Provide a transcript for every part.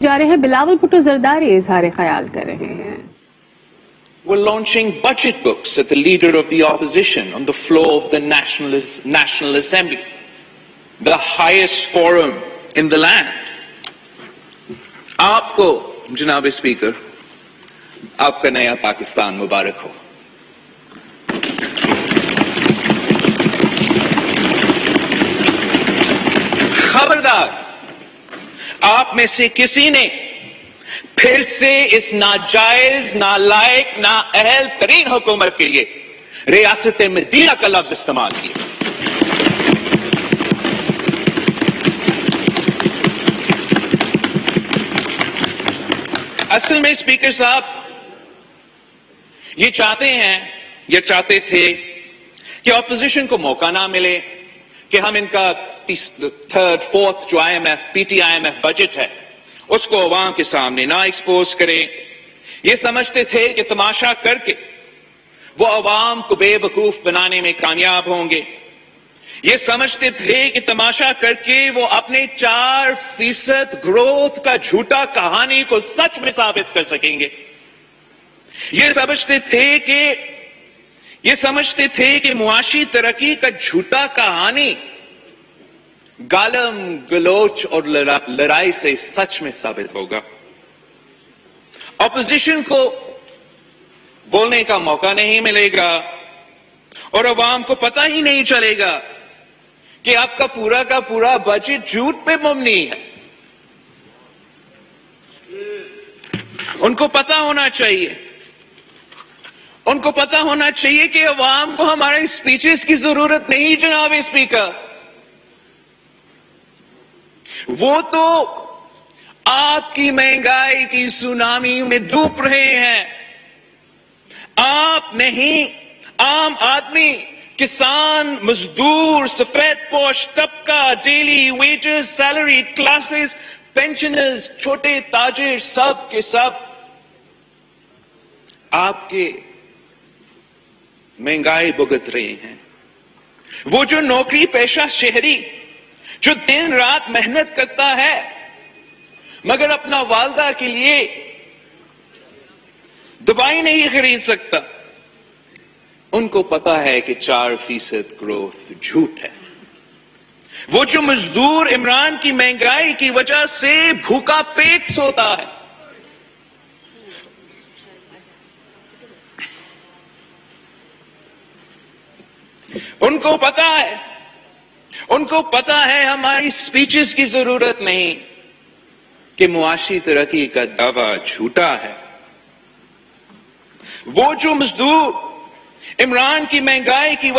جا رہے ہیں بلاول بھٹو زرداری اظہار خیال کر رہے ہیں. We're launching budget books at the leader of the opposition on the floor of the National Assembly, the highest forum in the land. آپ کو جناب اسپیکر آپ کا نیا پاکستان مبارک ہو. خبردار آپ میں سے کسی نے پھر سے اس ناجائز نالائق نااہل ترین حکومت کے لیے ریاست مدینہ کا لفظ استعمال کیا. اصل میں اسپیکر صاحب یہ چاہتے تھے کہ اپوزیشن کو موقع نہ ملے کہ ہم ان کا تھرڈ فورتھ جو P T I M F budget ہے اس کو عوام کے سامنے نہ ایکسپوز کریں. یہ سمجھتے تھے کہ تماشا کر کے وہ عوام کو بے وقوف بنانے میں کامیاب ہوں گے. یہ سمجھتے تھے کہ تماشا کر کے وہ اپنے 4% گروتھ کا جھوٹا کہانی کو سچ میں ثابت کر سکیں گے. یہ سمجھتے تھے کہ معاشی ترقی کا جھوٹا کہانی گالم گلوچ اور لڑائی سے سچ میں ثابت ہوگا. اپوزیشن کو بولنے کا موقع نہیں ملے گا اور عوام کو پتہ ہی نہیں چلے گا کہ آپ کا پورا بجٹ جھوٹ پہ مبنی ہے. ان کو پتہ ہونا چاہیے کہ عوام کو ہمارے اسپیچز کی ضرورت نہیں جناب اسپیکر. وہ تو آپ کی مہنگائی کی سونامی میں ڈوب رہے ہیں. آپ نہیں، عام آدمی، کسان، مزدور، سفید پوش طبقہ، daily wages, salaried classes, pensioners, چھوٹے تاجر، سب کے سب آپ کے مہنگائی بھگت رہے ہیں. وہ جو نوکری پیشہ شہری جو دن رات محنت کرتا ہے مگر اپنا والدہ کے لیے دوائی نہیں خرید سکتا، ان کو پتا ہے کہ 4% گروتھ جھوٹ ہے. وہ جو مزدور عمران کی مہنگائی کی وجہ سے بھوکا پیٹ سوتا ہے، ان کو پتا ہے ہماری سپیچز کی ضرورت نہیں کہ معاشی ترقی کا دعویٰ جھوٹا ہے. وہ جو مزدور عمران کی مہنگائی کی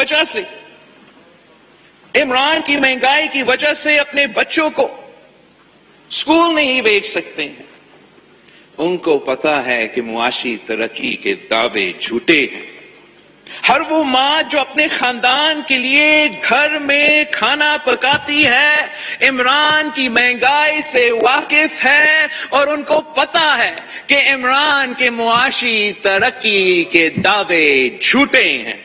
وجہ سے اپنے بچوں کو اسکول نہیں بھیج سکتے ہیں، ان کو پتا ہے کہ معاشی ترقی کے دعوے جھوٹے ہیں. ہر وہ ماں جو اپنے خاندان کے لیے گھر میں کھانا پکاتی ہے عمران کی مہنگائی سے واقف ہے اور ان کو پتا ہے کہ عمران کے معاشی ترقی کے دعوے جھوٹے ہیں.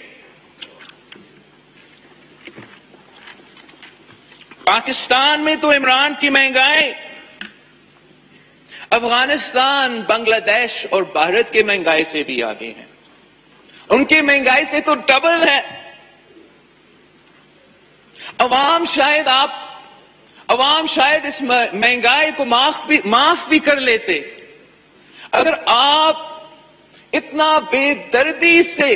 پاکستان میں تو عمران کی مہنگائی افغانستان، بنگلہ دیش اور بھارت کی مہنگائی سے بھی آگے ہے. ان کی مہنگائی سے تو ڈبل ہے. عوام شاید اس مہنگائی کو معاف بھی کر لیتے اگر آپ اتنا بے دردی سے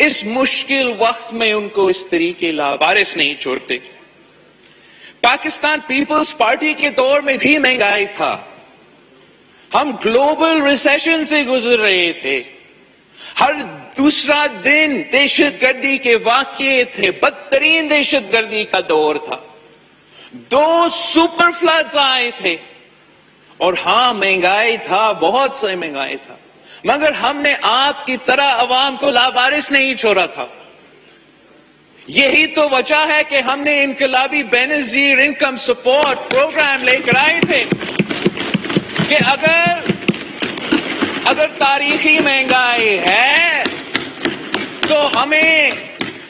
اس مشکل وقت میں ان کو اس طریقے لاوارث نہیں چھوڑتے. پاکستان پیپلز پارٹی کے دور میں بھی مہنگائی تھا. ہم گلوبل ریسیشن سے گزر رہے تھے. ہر دوسرا دن دہشت گردی کے واقعے تھے. بدترین دہشت گردی کا دور تھا. 2 سپر فلڈز آئے تھے اور ہاں مہنگائی تھا، بہت سی مہنگائی تھا، مگر ہم نے آپ کی طرح عوام کو لاوارث نہیں چھوڑا تھا. یہی تو وجہ ہے کہ ہم نے انقلابی بے نظیر انکم سپورٹ پروگرام لے کر آئے تھے کہ اگر تاریخی مہنگائی ہے تو ہمیں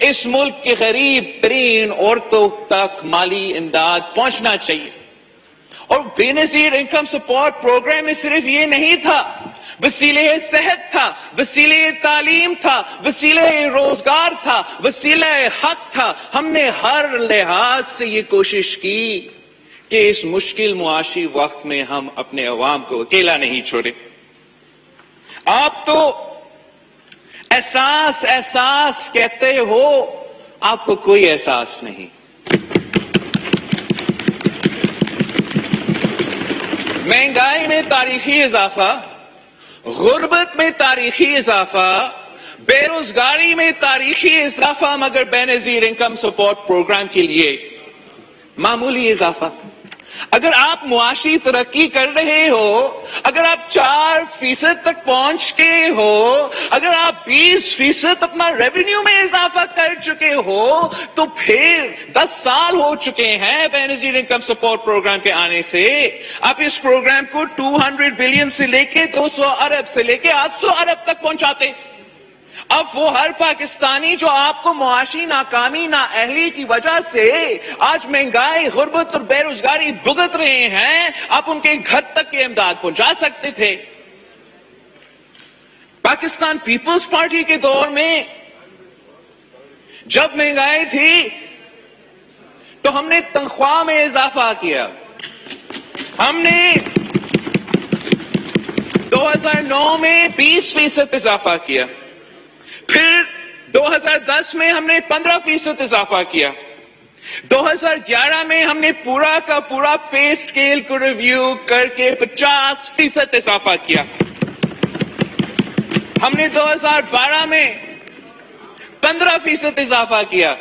اس ملک کے غریب ترین عورتوں تک مالی امداد پہنچنا چاہیے. اور بے نظیر انکم سپورٹ پروگرام میں صرف یہ نہیں تھا، وسیلہ صحت تھا، وسیلہ تعلیم تھا، وسیلہ روزگار تھا، وسیلہ حق تھا۔ ہم نے ہر لحاظ سے یہ کوشش کی کہ اس مشکل معاشی وقت میں ہم اپنے عوام کو اکیلا نہیں چھوڑے۔ آپ تو احساس کہتے ہو، آپ کو کوئی احساس نہیں۔ مہنگائی میں تاریخی اضافہ، غربت میں تاریخی اضافہ، بے روزگاری میں تاریخی اضافہ، مگر بے نظیر انکم سپورٹ پروگرام کے لیے معمولی اضافہ۔ اگر آپ معاشی ترقی کر رہے ہو، اگر آپ 4% تک پہنچ گئے ہو، اگر آپ 20% اپنا ریونیو میں اضافہ کر چکے ہو، تو پھر 10 سال ہو چکے ہیں بے نظیر انکم سپورٹ پروگرام کے آنے سے۔ آپ اس پروگرام کو 200 بلین سے لے کے 200 ارب سے لے کے 800 ارب تک پہنچاتے۔ اب وہ ہر پاکستانی جو آپ کو معاشی ناکامی نااہلی کی وجہ سے آج مہنگائی، غربت اور بے روزگاری بھگت رہے ہیں، آپ ان کے گھر تک کی امداد پہنچا سکتے تھے۔ پاکستان پیپلز پارٹی کے دور میں جب مہنگائی تھی تو ہم نے تنخواہ میں اضافہ کیا۔ ہم نے 2009 میں 20% اضافہ کیا، پھر 2010 میں ہم نے 15% اضافہ کیا، 2011 میں ہم نے پورا کا پورا پے اسکیل کو ریویو کر کے 50% اضافہ کیا۔ ہم نے 2012 میں 15% اضافہ کیا،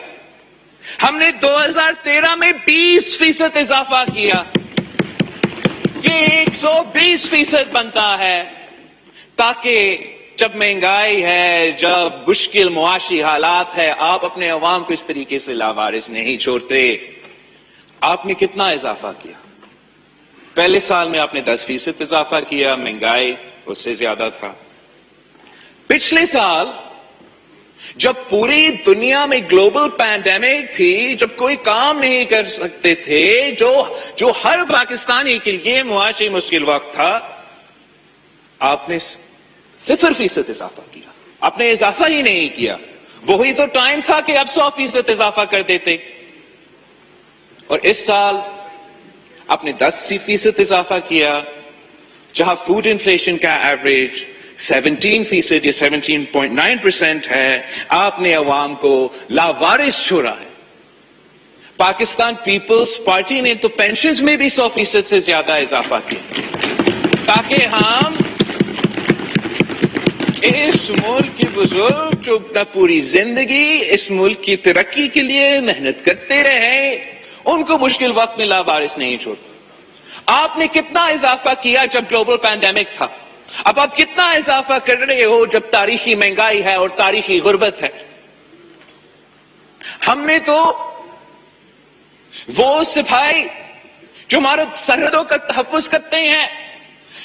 ہم نے 2013 میں 20% اضافہ کیا۔ یہ 120% بنتا ہے، تاکہ جب مہنگائی ہے، جب مشکل معاشی حالات ہے، آپ اپنے عوام کو اس طریقے سے لاوارث نہیں چھوڑتے۔ آپ نے کتنا اضافہ کیا؟ پہلے سال میں آپ نے 10% اضافہ کیا، مہنگائی اس سے زیادہ تھا۔ پچھلے سال جب پوری دنیا میں گلوبل پینڈیمک تھی، جب کوئی کام نہیں کر سکتے تھے، جو ہر پاکستانی کے لیے معاشی مشکل وقت تھا، آپ نے 0% اضافہ کیا۔ آپ نے اضافہ ہی نہیں کیا۔ وہی تو ٹائم تھا کہ اب 100% اضافہ کر دیتے۔ اور اس سال آپ نے 10% اضافہ کیا، جہاں فوڈ انفلیشن کا ایوریج 17% یا 17.9% ہے، آپ نے عوام کو لاوارث چھوڑا ہے۔ پاکستان پیپلز پارٹی نے تو پینشنز میں بھی 100% سے زیادہ اضافہ کیا، تاکہ ہم اس ملک کے بزرگ جو پوری زندگی اس ملک کی ترقی کے لیے محنت کرتے رہے، ان کو مشکل وقت میں لاوارث نہیں چھوڑتے۔ آپ نے کتنا اضافہ کیا جب گلوبل پینڈیمک تھا؟ اب آپ کتنا اضافہ کر رہے ہو جب تاریخی مہنگائی ہے اور تاریخی غربت ہے؟ ہم نے تو وہ سپاہی جو ہمارے سرحدوں کا تحفظ کرتے ہیں،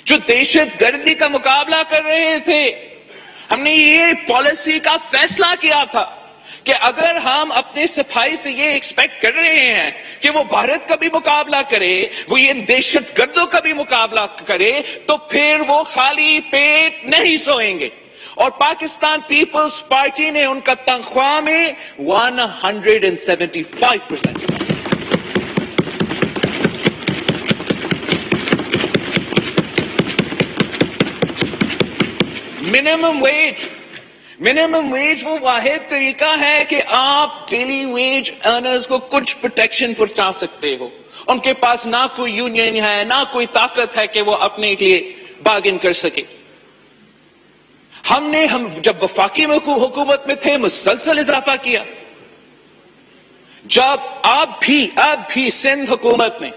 جو دہشت گردی کا مقابلہ کر رہے تھے، ہم نے یہ پالیسی کا فیصلہ کیا تھا کہ اگر ہم اپنے سپاہی سے یہ ایکسپیکٹ کر رہے ہیں کہ وہ بھارت کا بھی مقابلہ کرے، وہ یہ دہشت گردوں کا بھی مقابلہ کرے، تو پھر وہ خالی پیٹ نہیں سوئیں گے۔ اور پاکستان پیپلز پارٹی نے ان کا تنخواہ میں 175%۔ منیمم ویج وہ واحد طریقہ ہے کہ آپ ڈیلی ویج ارنرز کو کچھ پروٹیکشن پہنچا سکتے ہو۔ ان کے پاس نہ کوئی یونین ہے، نہ کوئی طاقت ہے کہ وہ اپنے لیے بارگن کر سکے۔ ہم جب وفاقی حکومت میں تھے مسلسل اضافہ کیا۔ جب اب بھی سندھ حکومت میں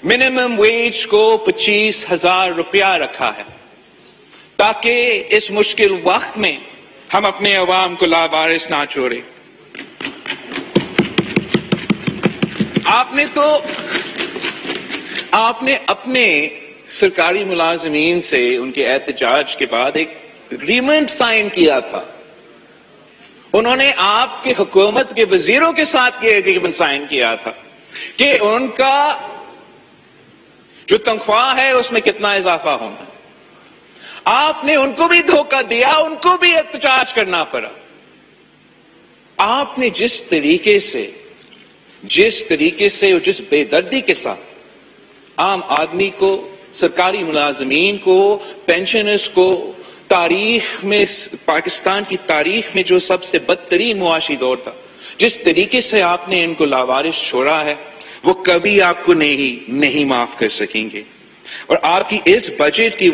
منیمم ویج کو 25,000 روپیہ رکھا ہے، تاکہ اس مشکل وقت میں ہم اپنے عوام کو لاوارث نہ چھوڑیں۔ آپ نے اپنے سرکاری ملازمین سے ان کے احتجاج کے بعد ایک اگریمنٹ سائن کیا تھا۔ انہوں نے آپ کے حکومت کے وزیروں کے ساتھ یہ اگریمنٹ سائن کیا تھا کہ ان کا جو تنخواہ ہے اس میں کتنا اضافہ ہونا ہے. آپ نے ان کو بھی دھوکہ دیا, ان کو بھی احتجاج کرنا پڑا. آپ نے جس طریقے سے اور جس بے دردی کے ساتھ عام آدمی کو, سرکاری ملازمین کو, پینشنرز کو, تاریخ میں, پاکستان کی تاریخ میں جو سب سے بدترین معاشی دور تھا, جس طریقے سے آپ نے ان کو لاوارث چھوڑا ہے, وہ کبھی آپ کو نہیں معاف کر سکیں گے. اور آپ کی اس بجٹ کی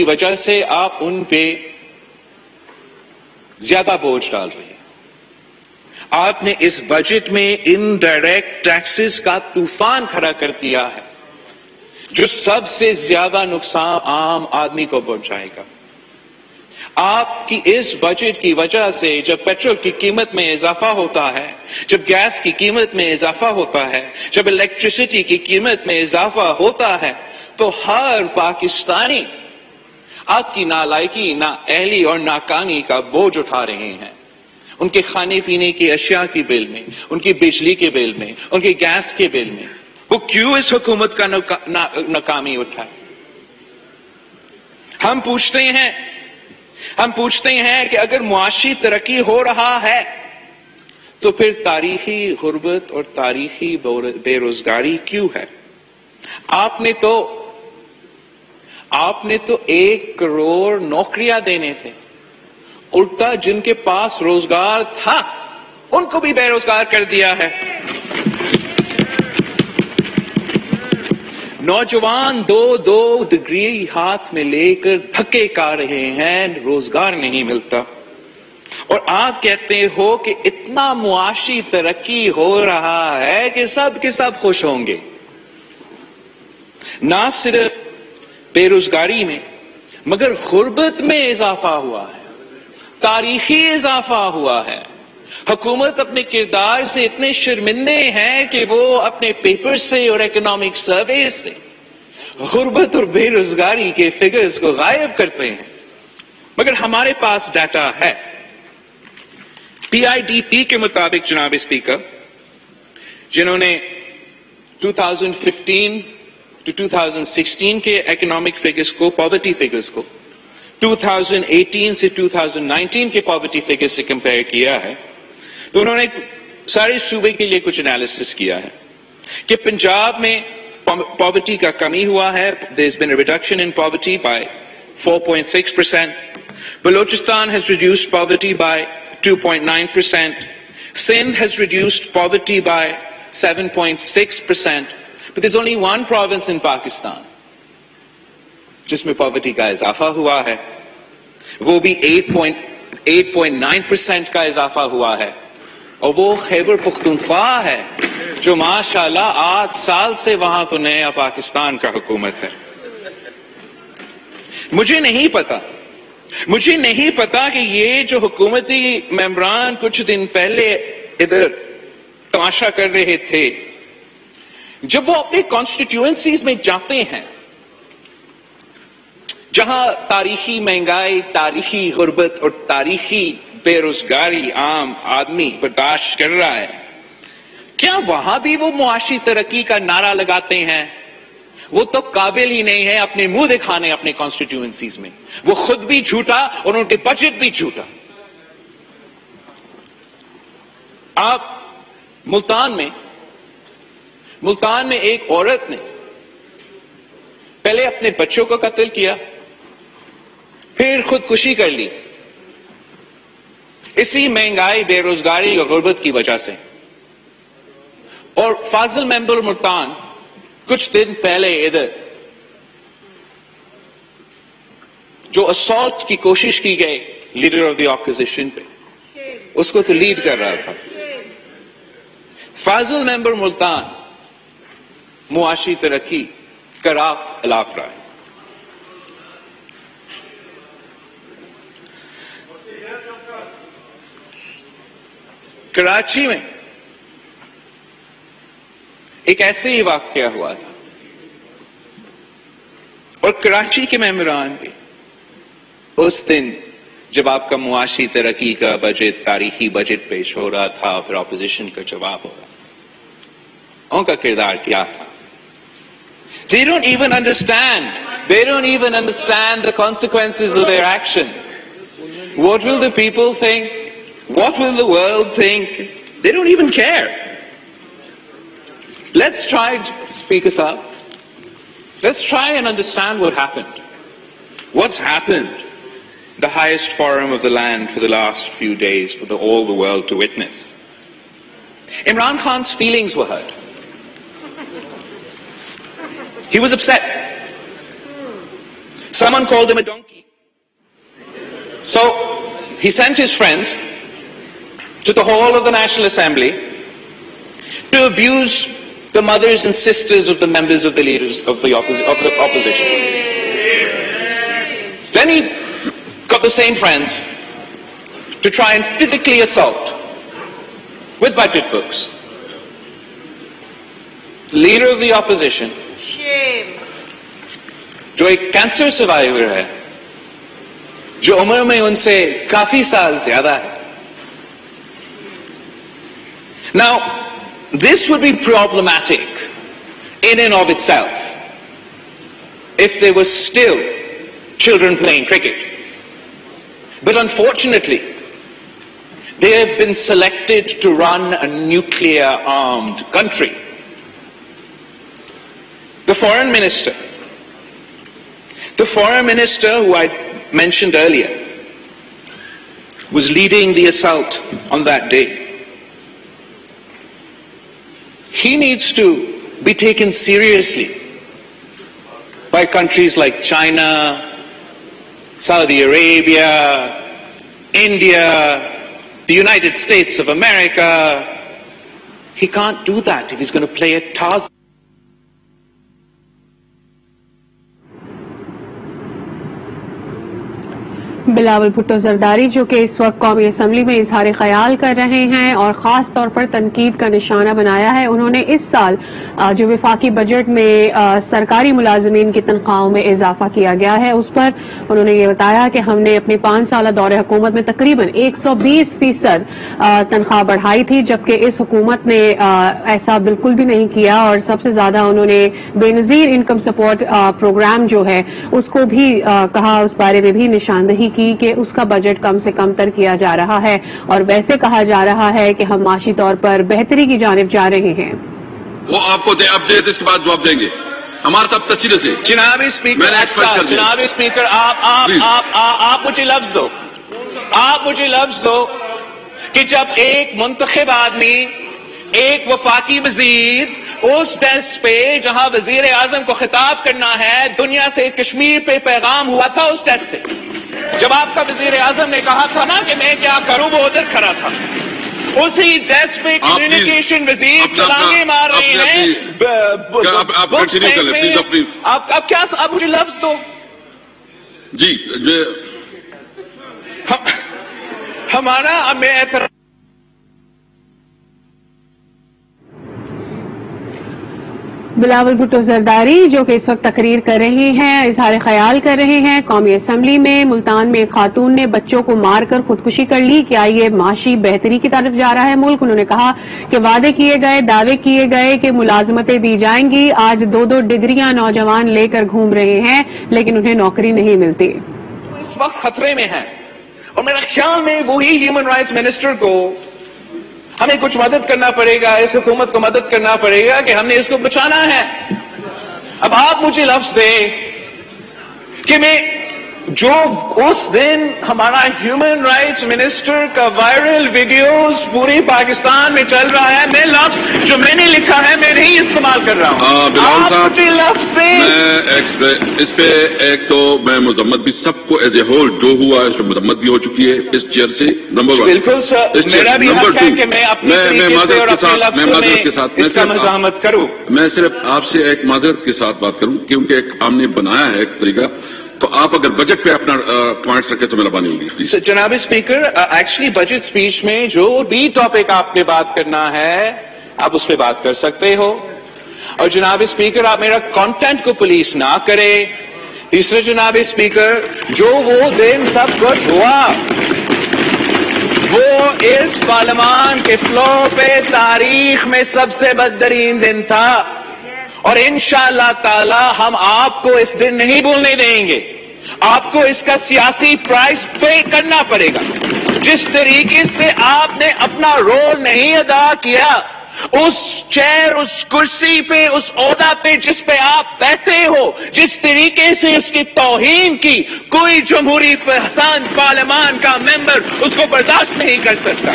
وجہ سے آپ ان پہ زیادہ بوجھ ڈال رہے ہیں. آپ نے اس بجٹ میں انڈائریکٹ ٹیکسز کا طوفان کھڑا کر دیا ہے جو سب سے زیادہ نقصان عام آدمی کو پہنچائے گا. آپ کی اس بجٹ کی وجہ سے جب پیٹرول کی قیمت میں اضافہ ہوتا ہے, جب گیس کی قیمت میں اضافہ ہوتا ہے, جب الیکٹریسٹی کی قیمت میں اضافہ ہوتا ہے, تو ہر پاکستانی آپ کی نالائکی, نااہلی اور ناکامی کا بوجھ اٹھا رہے ہیں. ان کے کھانے پینے کی اشیاء کی بل میں, ان کی بجلی کے بل میں, ان کے گیس کے بل میں. وہ کیوں اس حکومت کا ناکامی اٹھائے؟ ہم پوچھتے ہیں کہ اگر معاشی ترقی ہو رہا ہے تو پھر تاریخی غربت اور تاریخی بے روزگاری کیوں ہے؟ آپ نے تو 1 کروڑ نوکریاں دینے تھے, الٹا جن کے پاس روزگار تھا ان کو بھی بے روزگار کر دیا ہے. نوجوان 2 ڈگری ہاتھ میں لے کر دھکے کھا رہے ہیں, روزگار نہیں ملتا. اور آپ کہتے ہو کہ اتنا معاشی ترقی ہو رہا ہے کہ سب کے سب خوش ہوں گے. نہ صرف بے روزگاری میں مگر غربت میں اضافہ ہوا ہے, تاریخی اضافہ ہوا ہے. حکومت اپنے کردار سے اتنے شرمندے ہیں کہ وہ اپنے پیپر سے اور اکنامک سروے سے غربت اور بے روزگاری کے فگرز کو غائب کرتے ہیں. مگر ہمارے پاس ڈیٹا ہے. PIDP کے مطابق جناب اسپیکر, جنہوں نے 2015 to 2016 کے اکنامک فگرز کو, پاورٹی فگرز کو 2018 سے 2019 کے پاورٹی فگرز سے کمپیئر کیا ہے, تو انہوں نے سارے صوبے کے لیے کچھ انالیسس کیا ہے کہ پنجاب میں پاورٹی کا کمی ہوا ہے. there has been a reduction in poverty by 4.6%. Balochistan has reduced poverty by 2.9%. Sindh has reduced poverty by 7.6%. But there's only one province in Pakistan جس میں پاورٹی کا اضافہ ہوا ہے, وہ بھی 8.9% کا اضافہ ہوا ہے, اور وہ خیبر پختونخوا ہے جو ماشاءاللہ 8 سال سے وہاں تو نیا پاکستان کا حکومت ہے. مجھے نہیں پتا کہ یہ جو حکومتی ممبران کچھ دن پہلے ادھر تماشا کر رہے تھے, جب وہ اپنے کانسٹیٹیوئنسیز میں جاتے ہیں جہاں تاریخی مہنگائی, تاریخی غربت اور تاریخی بے روزگاری عام آدمی برداشت کر رہا ہے, کیا وہاں بھی وہ معاشی ترقی کا نعرہ لگاتے ہیں؟ وہ تو قابل ہی نہیں ہے اپنے منہ دکھانے اپنے کانسٹیٹیوئنسیز میں. وہ خود بھی جھوٹا اور ان کے بجٹ بھی جھوٹا. آپ ملتان میں ایک عورت نے پہلے اپنے بچوں کو قتل کیا, پھر خودکشی کر لی, اسی مہنگائی, بے روزگاری اور غربت کی وجہ سے. اور فاضل ممبر ملتان کچھ دن پہلے ادھر جو اسالٹ کی کوشش کی گئی لیڈر آف دی اپوزیشن پہ, اس کو تو لیڈ کر رہا تھا. فاضل ممبر ملتان معاشی ترقی کا راہ الاپ رہا ہے. کراچی میں ایک ایسے ہی واقعہ ہوا تھا, اور کراچی کے ممبران بھی اس دن جب آپ کا معاشی ترقی کا بجٹ, تاریخی بجٹ پیش ہو رہا تھا, پھر اپوزیشن کا جواب ہو رہا, ان کا کردار کیا تھا؟ They don't even understand. They don't even understand the consequences of their actions. What will the people think? What will the world think? They don't even care. Let's try, speak us up. Let's try and understand what happened. What's happened? The highest forum of the land for the last few days for all the world to witness. Imran Khan's feelings were hurt. He was upset. Someone called him a donkey. So he sent his friends to the hall of the National Assembly to abuse the mothers and sisters of the members of the leaders of the opposition. Then he got the same friends to try and physically assault with budget books the leader of the opposition, جو ایک cancer survivor ہے, جو عمر میں ان سے کافی سال زیادہ ہے. Now, this would be problematic in and of itself if there were still children playing cricket. But unfortunately, they have been selected to run a nuclear-armed country. The foreign minister who I mentioned earlier was leading the assault on that day. He needs to be taken seriously by countries like China, Saudi Arabia, India, the United States of America. He can't do that if he's going to play at Tarzan. Bilawal Bhutto Zardari جو کہ اس وقت قومی assembly میں اظہار خیال کر رہے ہیں اور خاص طور پر تنقید کا نشانہ بنایا ہے. انہوں نے اس سال جو وفاقی بجٹ میں سرکاری ملازمین کی تنخواہوں میں اضافہ کیا گیا ہے اس پر انہوں نے یہ بتایا کہ ہم نے اپنی 5 سالہ دور حکومت میں تقریباً 120% تنخواہ بڑھائی تھی, جبکہ اس حکومت نے ایسا بالکل بھی نہیں کیا. اور سب سے زیادہ انہوں نے بے نظیر انکم سپورٹ پروگرام جو ہے اس کو بھی کہا, اس بارے میں بھی نشاندہی کی کہ اس کا بجٹ کم سے کم تر کیا جا رہا ہے اور ویسے کہا جا رہا ہے کہ ہم معاشی طور پر بہتری کی جانب جا رہے ہیں. وہ آپ کو اس کے بعد جواب دیں گے ہمارے ساتھ تفصیل سے. جناب اسپیکر آپ مجھے لفظ دو کہ جب ایک منتخب آدمی, ایک وفاقی وزیر اس ڈیسک پہ جہاں وزیر اعظم کو خطاب کرنا ہے, دنیا سے کشمیر پہ پیغام ہوا تھا اس ڈیسک سے. جب آپ کا وزیر اعظم نے کہا تھا نا کہ میں کیا کروں, وہ ادھر کھڑا تھا. اسی ڈیسک پہ کمیونیکیشن وزیر چھلانگیں مار رہی ہیں. اب کیا آپ مجھے لفظ دو. جی ہمارا میں اعتراض بلاول بھٹو زرداری جو کہ اس وقت تقریر کر رہے ہیں, اظہار خیال کر رہے ہیں. قومی اسمبلی میں ملتان میں ایک خاتون نے بچوں کو مار کر خودکشی کر لی. کیا یہ معاشی بہتری کی طرف جا رہا ہے ملک؟ انہوں نے کہا کہ وعدے کیے گئے, دعوے کیے گئے کہ ملازمتیں دی جائیں گی. آج 2 ڈگریاں نوجوان لے کر گھوم رہے ہیں لیکن انہیں نوکری نہیں ملتی. اس وقت خطرے میں ہے اور میرا خیال میں وہی ہیومن رائٹس منسٹر کو ہمیں کچھ مدد کرنا پڑے گا, اس حکومت کو مدد کرنا پڑے گا کہ ہم نے اس کو بچانا ہے. اب آپ مجھے لفظ دیں کہ میں جو اس دن ہمارا ہیومن رائٹس منسٹر کا وائرل ویڈیوز پوری پاکستان میں چل رہا ہے, میں لفظ جو میں نے لکھا ہے میں نہیں استعمال کر رہا ہوں. آپ مجھے لفظ دیں. اس پہ ایک تو میں مذمت بھی سب کو ایز اے ہول جو ہوا اس پہ مذمت بھی ہو چکی ہے اس چیئر سے. نمبر 1 بالکل سر, میرا بھی حق ہے کہ میں اپنی طریقے سے اس کا مزاحمت کروں. میں صرف آپ سے ایک معذرت کے ساتھ بات کروں کیونکہ ایک ہم نے بنایا ہے ایک طریقہ, تو آپ اگر بجٹ پہ اپنا پوائنٹس رکھیں تو مہربانی ہوگی. جناب اسپیکر, ایکچولی بجٹ سپیچ میں جو بھی ٹاپک آپ نے بات کرنا ہے آپ اس پہ بات کر سکتے ہو. اور جناب اسپیکر آپ میرا کانٹینٹ کو پولیس نہ کرے. تیسرے جناب اسپیکر, جو وہ دن سب کچھ ہوا وہ اس پارلیمان کے فلور پہ تاریخ میں سب سے بدترین دن تھا. اور انشاءاللہ تعالی ہم آپ کو اس دن نہیں بھولنے دیں گے. آپ کو اس کا سیاسی پرائز پے کرنا پڑے گا. جس طریقے سے آپ نے اپنا رول نہیں ادا کیا, اس چیئر, اس کرسی پہ, اس عہدہ پہ جس پہ آپ بیٹھے ہو, جس طریقے سے اس کی توہین کی, کوئی جمہوری پسند پارلیمان کا ممبر اس کو برداشت نہیں کر سکتا.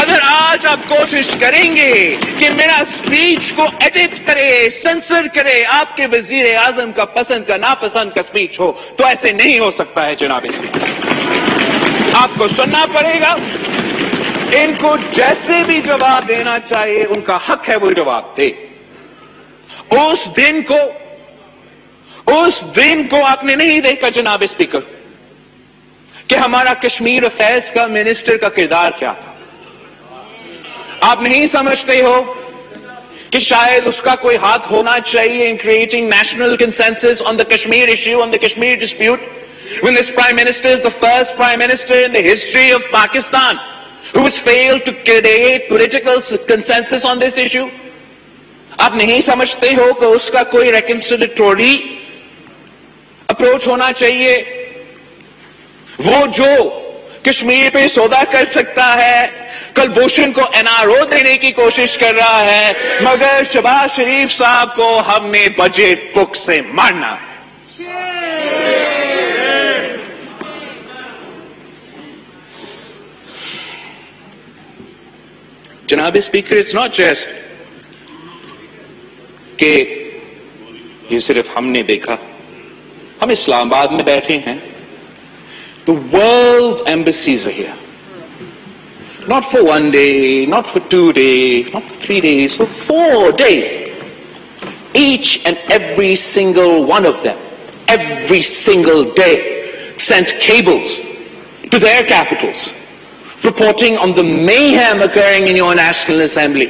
اگر آج آپ کوشش کریں گے کہ میرا اسپیچ کو ایڈٹ کرے, سینسر کرے, آپ کے وزیر اعظم کا پسند کا ناپسند کا اسپیچ ہو, تو ایسے نہیں ہو سکتا ہے جناب اسپیکر. آپ کو سننا پڑے گا. ان کو جیسے بھی جواب دینا چاہیے, ان کا حق ہے وہ جواب دے. اس دن کو آپ نے نہیں دیکھا جناب اسپیکر کہ ہمارا کشمیر افیئرز کا منسٹر کا کردار کیا تھا. آپ نہیں سمجھتے ہو کہ شاید اس کا کوئی ہاتھ ہونا چاہیے in creating national consensus on the Kashmir issue, on the Kashmir dispute, when this Prime Minister is the first Prime Minister in the history of Pakistan who has failed to create political consensus on this issue. آپ نہیں سمجھتے ہو کہ اس کا کوئی ریکنسیلیٹوری approach ہونا چاہیے؟ وہ جو کشمیر پہ سودا کر سکتا ہے, کلبھوشن کو NRO دینے کی کوشش کر رہا ہے, مگر شہباز شریف صاحب کو ہم نے بجٹ بک سے مارنا ہے. جناب اسپیکر, اٹس ناٹ جسٹ کہ یہ صرف ہم نے دیکھا. ہم اسلام آباد میں بیٹھے ہیں. The world's embassies are here. Not for 1 day, not for 2 days, not for 3 days, for 4 days. Each and every single one of them, every single day, sent cables to their capitals, reporting on the mayhem occurring in your National Assembly,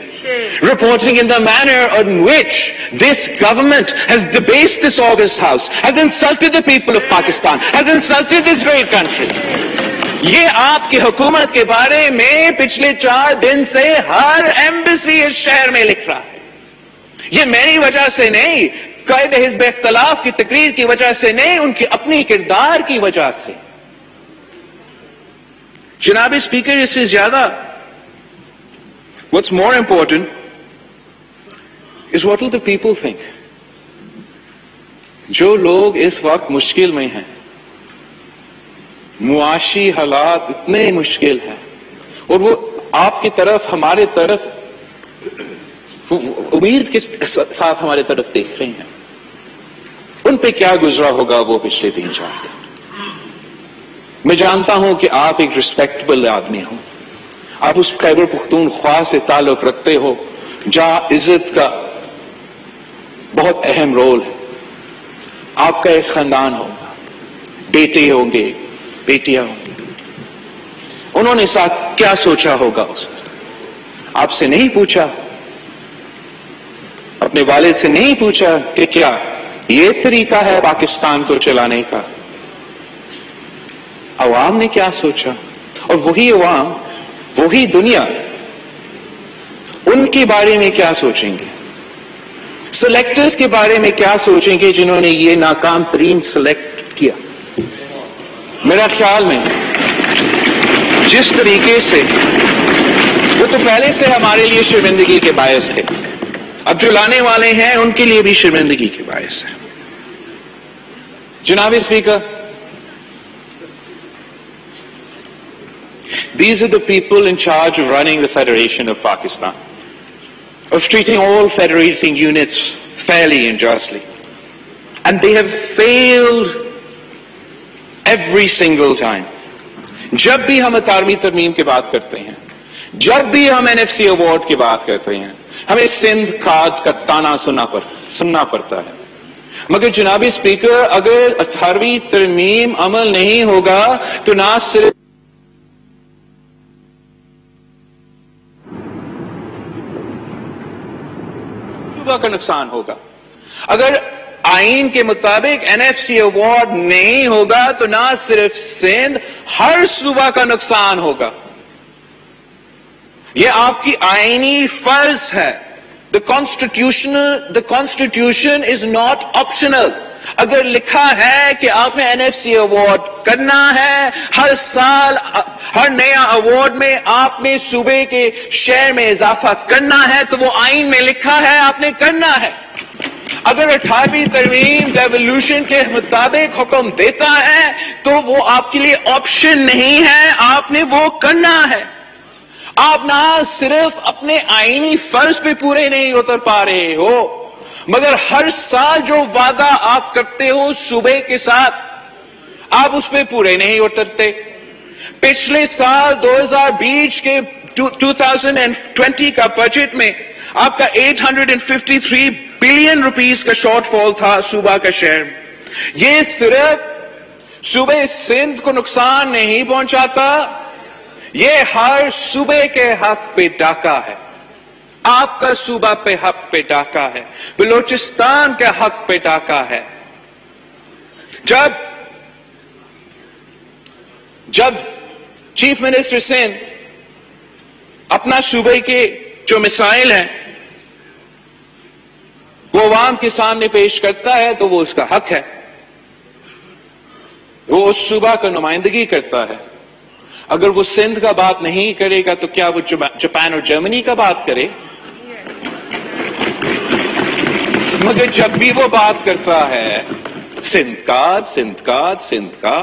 reporting in the manner in which this government has debased this august house, has insulted the people of Pakistan, has insulted this great country. یہ آپ کی حکومت کے بارے میں پچھلے 4 دن سے ہر embassy اس شہر میں لکھ رہا ہے. یہ میری وجہ سے نہیں, قائد حزب اختلاف کی تقریر کی وجہ سے نہیں, ان کی اپنی کردار کی وجہ سے. جناب اسپیکر, اس سے زیادہ what's more important is what will the people think. جو لوگ اس وقت مشکل میں ہیں, معاشی حالات اتنے مشکل ہیں, اور وہ آپ کی طرف, ہمارے طرف امید کے ساتھ ہمارے طرف دیکھ رہے ہیں, ان پہ کیا گزرا ہوگا وہ پچھلے 3-4 دن. میں جانتا ہوں کہ آپ ایک ریسپیکٹبل آدمی ہو, آپ اس خیبر پختونخوا سے تعلق رکھتے ہو جہاں عزت کا بہت اہم رول ہے. آپ کا ایک خاندان ہوگا, بیٹے ہوں گے, بیٹیاں ہوں گی. انہوں نے ساتھ کیا سوچا ہوگا اس طرح؟ آپ سے نہیں پوچھا, اپنے والد سے نہیں پوچھا کہ کیا یہ طریقہ ہے پاکستان کو چلانے کا؟ عوام نے کیا سوچا؟ اور وہی عوام, وہی دنیا ان کے بارے میں کیا سوچیں گے؟ سلیکٹرز کے بارے میں کیا سوچیں گے جنہوں نے یہ ناکام ترین سلیکٹ کیا؟ میرا خیال میں جس طریقے سے وہ تو پہلے سے ہمارے لیے شرمندگی کے باعث ہے, اب جو لانے والے ہیں ان کے لیے بھی شرمندگی کے باعث ہے. جناب speaker, these are the people in charge of running the Federation of Pakistan, of treating all federating units fairly and justly. And they have failed every single time. جب بھی ہم 18ویں ترمیم کی بات کرتے ہیں, جب بھی ہم NFC ایوارڈ کی بات کرتے ہیں, ہمیں سندھ کھاد کا تانا سننا پڑتا ہے. مگر جناب اسپیکر, اگر 18ویں ترمیم عمل نہیں ہوگا تو نہ صرف صوبہ کا نقصان ہوگا, اگر آئین کے مطابق NFC ایوارڈ نہیں ہوگا تو نہ صرف سندھ, ہر صوبہ کا نقصان ہوگا. یہ آپ کی آئینی فرض ہے The Constitution is not optional. اگر لکھا ہے کہ آپ نے NFC ایوارڈ کرنا ہے ہر سال، ہر نیا ایوارڈ میں آپ نے صوبے کے شیئر میں اضافہ کرنا ہے تو وہ آئین میں لکھا ہے آپ نے کرنا ہے. اگر 18ویں ترمیم ڈیولیوشن کے مطابق حکم دیتا ہے تو وہ آپ کے لیے آپشن نہیں ہے، آپ نے وہ کرنا ہے. آپ نہ صرف اپنے آئینی فرض پہ پورے نہیں اتر پا رہے ہو، مگر ہر سال جو وعدہ آپ کرتے ہو صوبے کے ساتھ آپ اس پہ پورے نہیں اترتے. پچھلے سال 2020 کے 2020 کا بجٹ میں آپ کا 853 بلین روپیز کا شارٹ فال تھا صوبہ کا شیئر. یہ صرف صوبے سندھ کو نقصان نہیں پہنچاتا، یہ ہر صوبے کے حق پہ ڈاکہ ہے. آپ کا صوبہ پہ حق پہ ڈاکہ ہے، بلوچستان کے حق پہ ڈاکہ ہے. جب چیف منسٹر سندھ اپنا صوبے کے جو مسائل ہیں وہ عوام کے سامنے پیش کرتا ہے تو وہ اس کا حق ہے، وہ اس صوبہ کا نمائندگی کرتا ہے. اگر وہ سندھ کا بات نہیں کرے گا تو کیا وہ جاپان اور جرمنی کا بات کرے؟ مگر جب بھی وہ بات کرتا ہے سندھ کا،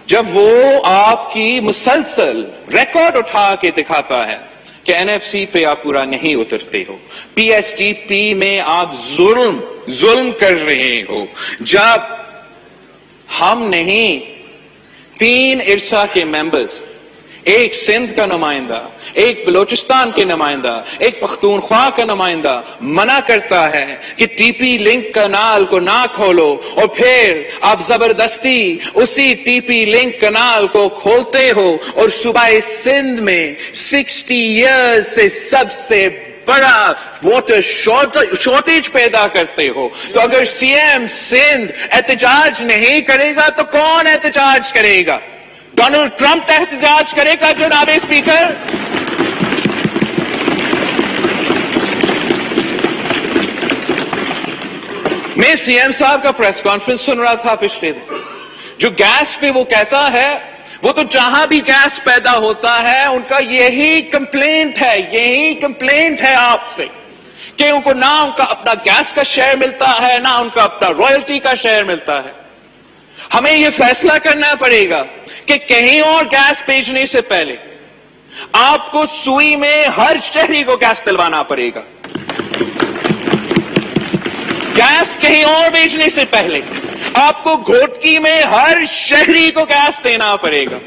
جب وہ آپ کی مسلسل ریکارڈ اٹھا کے دکھاتا ہے کہ NFC پہ آپ پورا نہیں اترتے ہو، PSDP میں آپ ظلم کر رہے ہو، جب ہم نہیں 3 ارسا کے ممبرز، ایک سندھ کا نمائندہ، ایک بلوچستان کے نمائندہ، ایک پختونخوا کا نمائندہ منع کرتا ہے کہ ٹی پی لنک کنال کو نہ کھولو، اور پھر آپ زبردستی اسی ٹی پی لنک کنال کو کھولتے ہو اور صوبہ سندھ میں 60 ایئرز سے سب سے بڑا واٹر شارٹیج پیدا کرتے ہو. تو اگر CM سندھ احتجاج نہیں کرے گا تو کون احتجاج کرے گا؟ ڈونلڈ ٹرمپ احتجاج کرے گا جناب اسپیکر؟ میں CM صاحب کا پریس کانفرنس سن رہا تھا پچھلے دن، جو گیس پہ وہ کہتا ہے، وہ تو جہاں بھی گیس پیدا ہوتا ہے ان کا یہی کمپلینٹ ہے آپ سے کہ ان کو نہ ان کا اپنا گیس کا شیئر ملتا ہے، نہ ان کا اپنا رائلٹی کا شیئر ملتا ہے. ہمیں یہ فیصلہ کرنا پڑے گا کہ کہیں اور گیس بھیجنے سے پہلے آپ کو سوئی میں ہر شہری کو گیس دلوانا پڑے گا. گیس کہیں اور بھیجنے سے پہلے آپ کو گھوٹکی میں ہر شہری کو گیس دینا پڑے گا.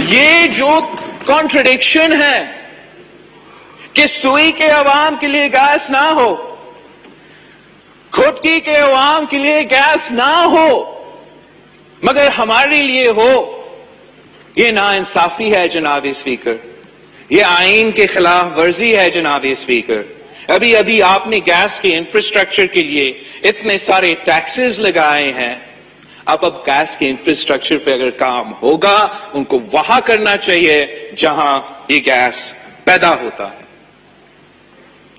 یہ جو کانٹرڈکشن ہے کہ سوئی کے عوام کے لیے گیس نہ ہو، گھوٹکی کے عوام کے لیے گیس نہ ہو، مگر ہمارے لیے ہو، یہ ناانصافی ہے جناب اسپیکر، یہ آئین کے خلاف ورزی ہے جناب اسپیکر. ابھی آپ نے گیس کے انفراسٹرکچر کے لیے اتنے سارے ٹیکسز لگائے ہیں، اب گیس کے انفراسٹرکچر پہ اگر کام ہوگا ان کو وہاں کرنا چاہیے جہاں یہ گیس پیدا ہوتا ہے.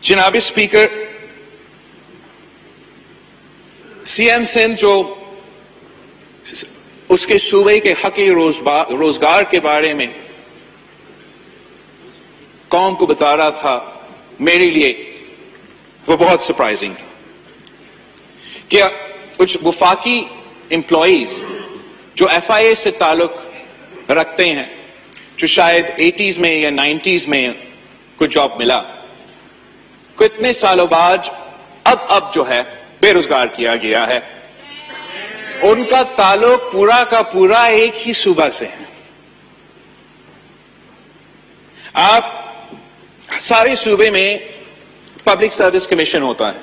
جناب اسپیکر، CM سندھ جو اس کے صوبے کے حقی روزگار کے بارے میں قوم کو بتا رہا تھا، میرے لیے وہ بہت سرپرائزنگ تھا کہ کچھ وفاقی امپلائیز جو FIA سے تعلق رکھتے ہیں، جو شاید 80s میں یا 90s میں کوئی جاب ملا، کو اتنے سالوں بعد اب جو ہے بے روزگار کیا گیا ہے، ان کا تعلق پورا کا پورا ایک ہی صوبہ سے ہے. آپ سارے صوبے میں پبلک سروس کمیشن ہوتا ہے،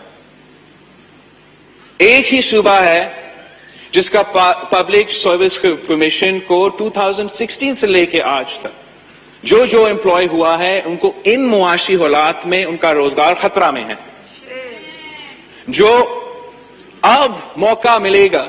ایک ہی صوبہ ہے جس کا پبلک سروس کمیشن کو 2016 سے لے کے آج تک جو امپلائی ہوا ہے ان کو ان معاشی حالات میں ان کا روزگار خطرہ میں ہے. جو اب موقع ملے گا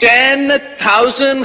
10,000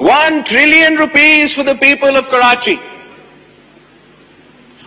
1 trillion rupees for the people of Karachi.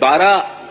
12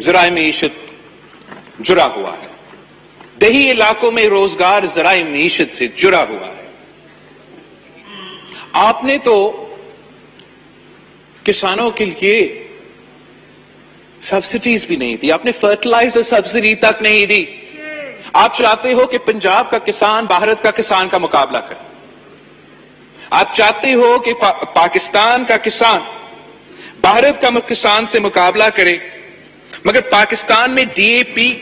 ذرائع معیشت جڑا ہوا ہے. دیہی علاقوں میں روزگار ذرائع معیشت سے جڑا ہوا ہے. آپ نے تو کسانوں کے لیے سبسڈیز بھی نہیں دی. آپ نے فرٹیلائزر سبسڈی تک نہیں دی. آپ چاہتے ہو کہ پنجاب کا کسان بھارت کا کسان کا مقابلہ کرے. آپ چاہتے ہو کہ پاکستان کا کسان بھارت کا کسان سے مقابلہ کرے، مگر پاکستان میں ڈی اے پی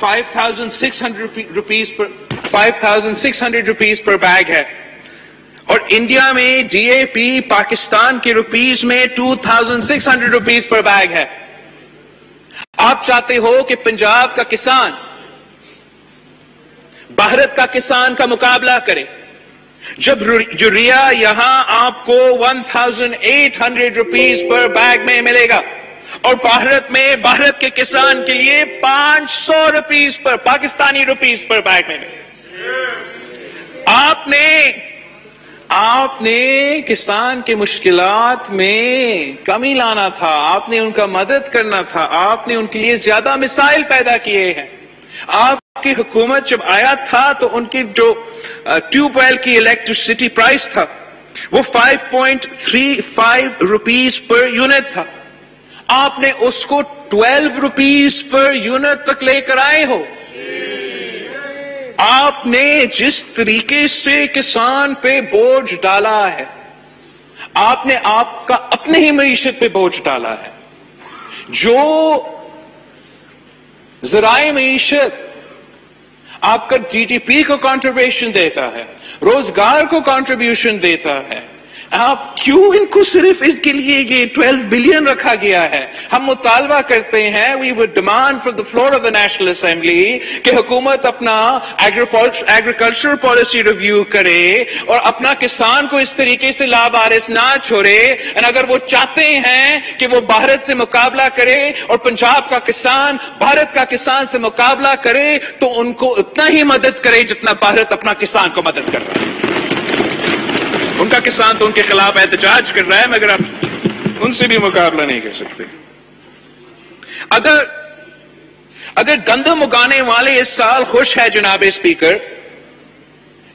5,600 روپیز پر بیگ ہے، اور انڈیا میں ڈی اے پی پاکستان کے روپیز میں 2,600 روپیز پر بیگ ہے. آپ چاہتے ہو کہ پنجاب کا کسان بھارت کا کسان کا مقابلہ کرے، جب یوریا یہاں آپ کو 1,800 روپیز پر بیگ میں ملے گا، اور بھارت میں بھارت کے کسان کے لیے 500 روپیز پر پاکستانی روپیز پر بیگ میں ملے گا. آپ نے کسان کے مشکلات میں کمی لانا تھا، آپ نے ان کا مدد کرنا تھا، آپ نے ان کے لیے زیادہ مسائل پیدا کیے ہیں. آپ کی حکومت جب آیا تھا تو ان کی جو ٹیوب ویل کی الیکٹریسٹی پرائس تھا وہ 5.35 روپیز پر یونٹ تھا. آپ نے اس کو 12 روپیز پر یونٹ تک لے کر آئے ہو. آپ نے جس طریقے سے کسان پہ بوجھ ڈالا ہے، آپ نے آپ کا اپنے ہی معیشت پہ بوجھ ڈالا ہے. جو ذرائع معیشت آپ کا جی ڈی پی کو کنٹریبیوشن دیتا ہے، روزگار کو کنٹریبیوشن دیتا ہے، آپ کیوں ان کو صرف اس کے لیے یہ 12 بلین رکھا گیا ہے؟ ہم مطالبہ کرتے ہیں، we would demand from the floor of the National Assembly کہ حکومت اپنا ایگریکلچر پالیسی ریویو کرے اور اپنا کسان کو اس طریقے سے لابارس نہ چھوڑے. اگر وہ چاہتے ہیں کہ وہ بھارت سے مقابلہ کرے اور پنجاب کا کسان بھارت کا کسان سے مقابلہ کرے تو ان کو اتنا ہی مدد کرے جتنا بھارت اپنا کسان کو مدد کر رہا ہے. ان کا کسان تو ان کے خلاف احتجاج کر رہا ہے، مگر آپ ان سے بھی مقابلہ نہیں کر سکتے. اگر گندم اگانے والے اس سال خوش ہے جناب اسپیکر،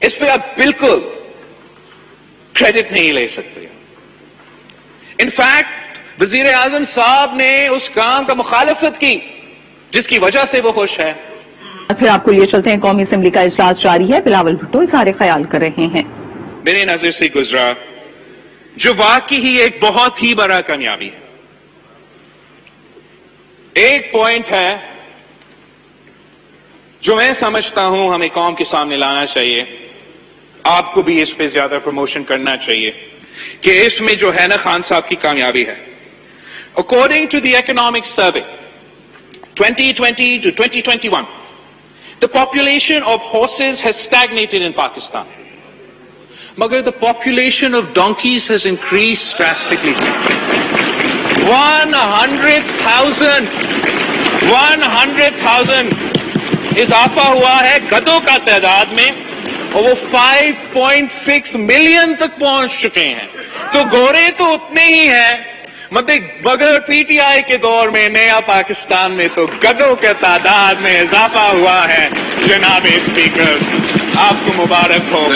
اس پہ آپ بالکل کریڈٹ نہیں لے سکتے. انفیکٹ وزیر اعظم صاحب نے اس کام کا مخالفت کی جس کی وجہ سے وہ خوش ہے. پھر آپ کو لیے چلتے ہیں. قومی اسمبلی کا اجلاس جاری ہے. بلاول بھٹو اظہار خیال کر رہے ہیں. میرے نظر سے گزرا جو واقعی ہی ایک بہت ہی بڑا کامیابی ہے. ایک پوائنٹ ہے جو میں سمجھتا ہوں ہمیں قوم کے سامنے لانا چاہیے، آپ کو بھی اس پہ زیادہ پروموشن کرنا چاہیے، کہ اس میں جو ہے نا خان صاحب کی کامیابی ہے. According to the economic survey 2020 to 2021, the population of horses has stagnated in Pakistan. Magar the population of donkeys has increased drastically. 100,000 اضافہ ہوا ہے گدھوں کا تعداد میں، اور وہ 5.6 ملین تک پہنچ چکے ہیں. تو گورے تو اتنے ہی ہیں، مگر پی ٹی آئی کے دور میں نیا پاکستان میں تو گدھوں کے تعداد میں اضافہ ہوا ہے. جناب اسپیکر، آپ کو مبارک ہو.